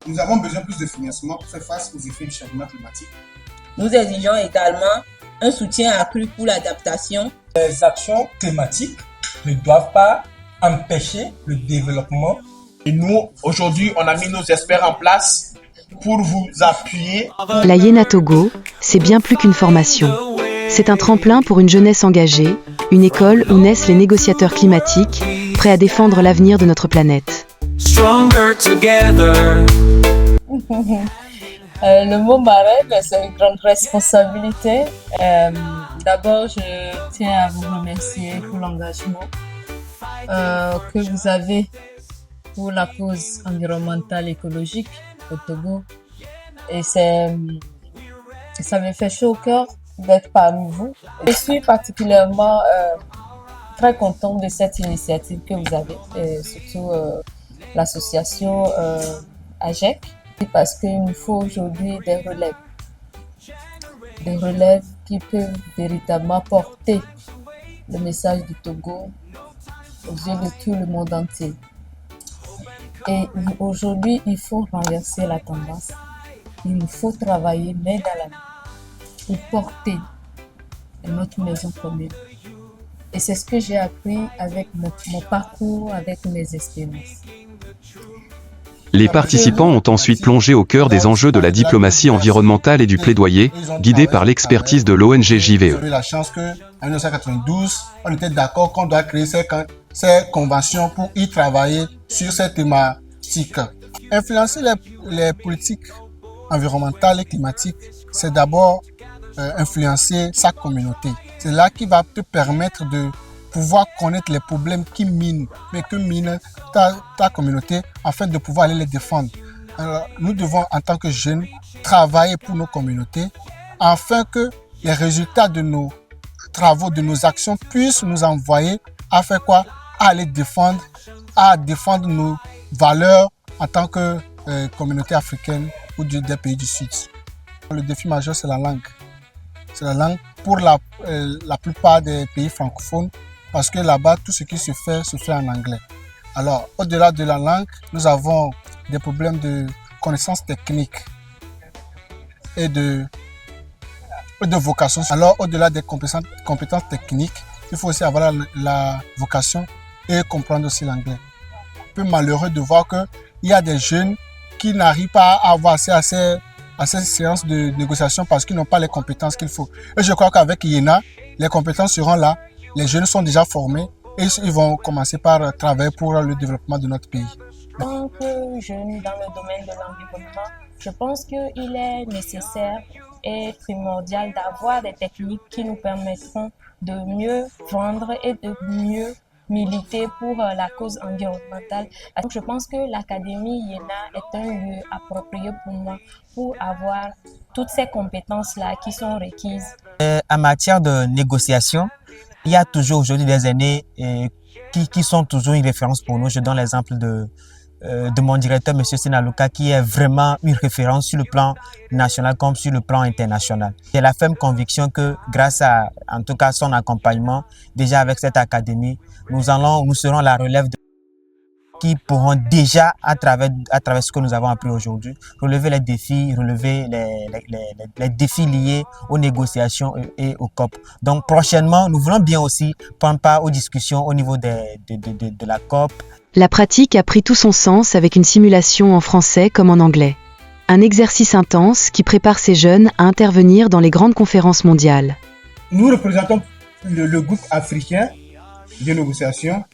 Nous avons besoin de plus de financement pour faire face aux effets du changement climatique. Nous exigeons également un soutien accru pour l'adaptation. Les actions climatiques ne doivent pas empêcher le développement. Et nous, aujourd'hui, on a mis nos experts en place pour vous appuyer. La Yéna Togo, c'est bien plus qu'une formation. C'est un tremplin pour une jeunesse engagée, une école où naissent les négociateurs climatiques, prêts à défendre l'avenir de notre planète. Le mot marraine, c'est une grande responsabilité. D'abord, je tiens à vous remercier pour l'engagement que vous avez pour la cause environnementale écologique au Togo. Et ça me fait chaud au cœur d'être parmi vous. Je suis particulièrement très contente de cette initiative que vous avez, et surtout l'association AGEC, parce qu'il nous faut aujourd'hui des relèves qui peuvent véritablement porter le message du Togo aux yeux de tout le monde entier. Et aujourd'hui, il faut renverser la tendance. Il nous faut travailler main dans la main pour porter notre maison commune. Et c'est ce que j'ai appris avec mon parcours, avec mes expériences. Les participants ont ensuite plongé au cœur des enjeux de la diplomatie environnementale et du plaidoyer, guidés par l'expertise de l'ONG JVE. J'ai eu la chance qu'en 1992, on était d'accord qu'on doit créer ces conventions pour y travailler sur cette thématique. Influencer les politiques environnementales et climatiques, c'est d'abord influencer sa communauté. C'est là qui va te permettre de pouvoir connaître les problèmes qui minent ta communauté afin de pouvoir aller les défendre. Alors, nous devons, en tant que jeunes, travailler pour nos communautés afin que les résultats de nos travaux, de nos actions puissent nous envoyer à faire quoi? À les défendre, à défendre nos valeurs en tant que communauté africaine ou des pays du Sud. Le défi majeur, c'est la langue. C'est la langue pour la plupart des pays francophones, parce que là-bas, tout ce qui se fait en anglais. Alors, au-delà de la langue, nous avons des problèmes de connaissances techniques et de vocation. Alors, au-delà des compétences techniques, il faut aussi avoir la vocation et comprendre aussi l'anglais. Un peu malheureux de voir qu'il y a des jeunes qui n'arrivent pas à avoir accès à ces séances de négociation parce qu'ils n'ont pas les compétences qu'il faut. Et je crois qu'avec Yéna, les compétences seront là. Les jeunes sont déjà formés et ils vont commencer par travailler pour le développement de notre pays. En tant que jeune dans le domaine de l'environnement, je pense qu'il est nécessaire et primordial d'avoir des techniques qui nous permettront de mieux vendre et de mieux militer pour la cause environnementale. Donc, je pense que l'Académie Yéna est un lieu approprié pour moi pour avoir toutes ces compétences-là qui sont requises. En matière de négociation, il y a toujours aujourd'hui des aînés qui sont toujours une référence pour nous. Je donne l'exemple de mon directeur, M. Senaluka, qui est vraiment une référence sur le plan national comme sur le plan international. J'ai la ferme conviction que grâce à, en tout cas, son accompagnement, déjà avec cette académie, nous serons la relève qui pourront déjà, à travers ce que nous avons appris aujourd'hui, relever les défis, relever les défis liés aux négociations et au COP. Donc prochainement, nous voulons bien aussi prendre part aux discussions au niveau de la COP. La pratique a pris tout son sens avec une simulation en français comme en anglais. Un exercice intense qui prépare ces jeunes à intervenir dans les grandes conférences mondiales. Nous représentons le groupe africain de négociation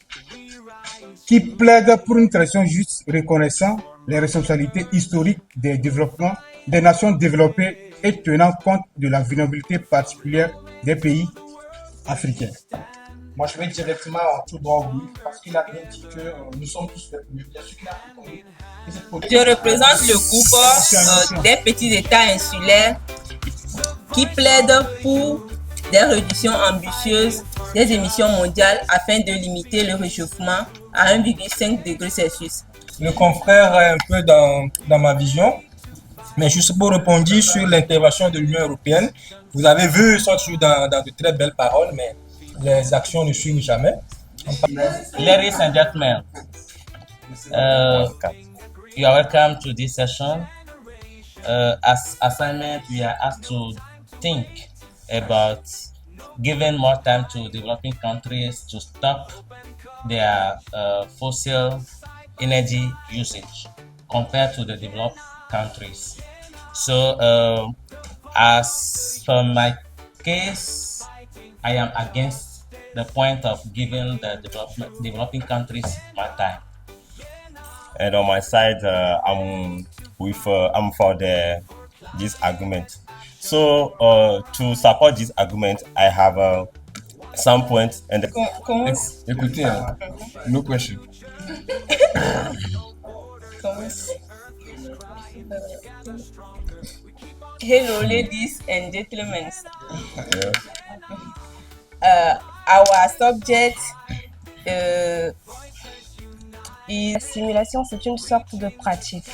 qui plaide pour une transition juste reconnaissant les responsabilités historiques des développements des nations développées et tenant compte de la vulnérabilité particulière des pays africains. Moi, je vais directement tout droit au but parce qu'il a bien dit que nous sommes tous les premiers. Je représente le groupe des petits États insulaires qui plaident pour des réductions ambitieuses des émissions mondiales afin de limiter le réchauffement à 1,5 degré Celsius. Le confrère est un peu dans ma vision, mais juste pour répondre sur l'intervention de l'Union européenne, vous avez vu, sont toujours dans de très belles paroles, mais les actions ne suivent jamais. Ladies and gentlemen, You are welcome to this session. As assignment, we are asked to think about giving more time to developing countries to stop their fossil energy usage compared to the developed countries. So, as for my case, I am against the point of giving the developing countries more time. And on my side, I'm for this argument. So to support this argument, I have some points and. Écoutez, no question. Hello, ladies and gentlemen. Our subject La simulation, c'est une sorte de pratique.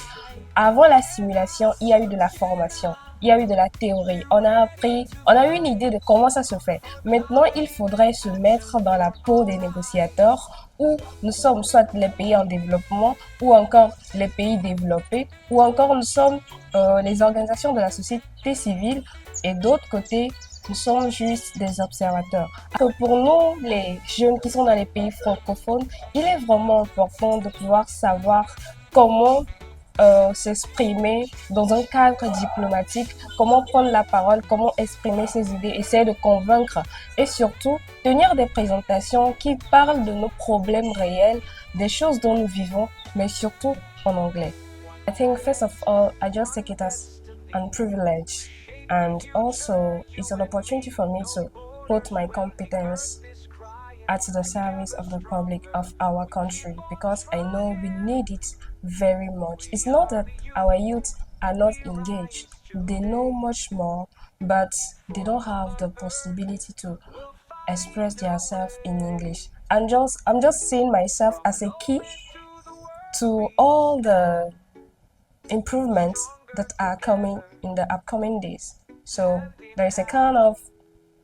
Avant la simulation, il y a eu de la formation, il y a eu de la théorie. On a eu une idée de comment ça se fait. Maintenant, il faudrait se mettre dans la peau des négociateurs où nous sommes soit les pays en développement ou encore les pays développés ou encore nous sommes les organisations de la société civile et d'autre côté, nous sommes juste des observateurs. Pour nous, les jeunes qui sont dans les pays francophones, il est vraiment important de pouvoir savoir comment s'exprimer dans un cadre diplomatique, comment prendre la parole, comment exprimer ses idées, essayer de convaincre et surtout tenir des présentations qui parlent de nos problèmes réels, des choses dont nous vivons, mais surtout en anglais. I think first of all, I just take it as a privilege. And also, it's an opportunity for me to put my competence at the service of the public of our country because I know we need it very much. It's not that our youth are not engaged. They know much more, but they don't have the possibility to express themselves in English. I'm just seeing myself as a key to all the improvements that are coming in the upcoming days. So there is a kind of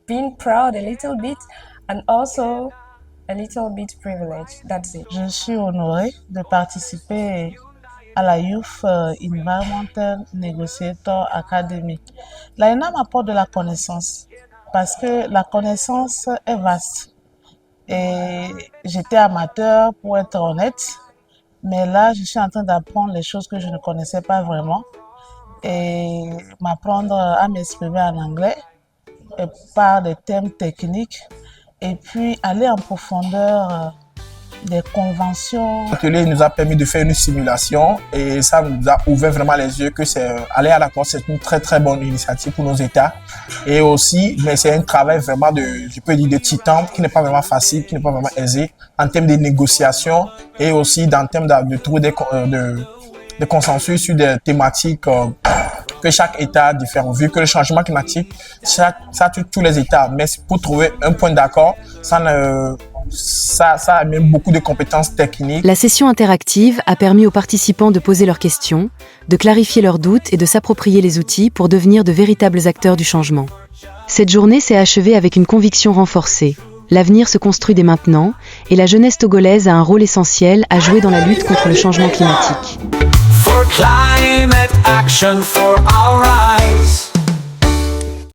being proud a little bit and also a little bit privileged. That's it. Je suis honorée de participer à la Youth Environmental Negotiator Academy. L'AENA m'apporte de la connaissance parce que la connaissance est vaste. Et j'étais amateur pour être honnête, mais là je suis en train d'apprendre les choses que je ne connaissais pas vraiment. Et m'apprendre à m'exprimer en anglais et par des thèmes techniques et puis aller en profondeur des conventions. L'atelier nous a permis de faire une simulation et ça nous a ouvert vraiment les yeux que aller à la Corse, c'est une très très bonne initiative pour nos États. Et aussi, mais c'est un travail vraiment je peux dire de titan qui n'est pas vraiment facile, qui n'est pas vraiment aisé en termes de négociation et aussi en termes de trouver de consensus sur des thématiques que chaque État a différent. Vu que le changement climatique, ça touche tous les États, mais pour trouver un point d'accord, ça amène beaucoup de compétences techniques. La session interactive a permis aux participants de poser leurs questions, de clarifier leurs doutes et de s'approprier les outils pour devenir de véritables acteurs du changement. Cette journée s'est achevée avec une conviction renforcée. L'avenir se construit dès maintenant et la jeunesse togolaise a un rôle essentiel à jouer dans la lutte contre le changement climatique. For climate action for our rise.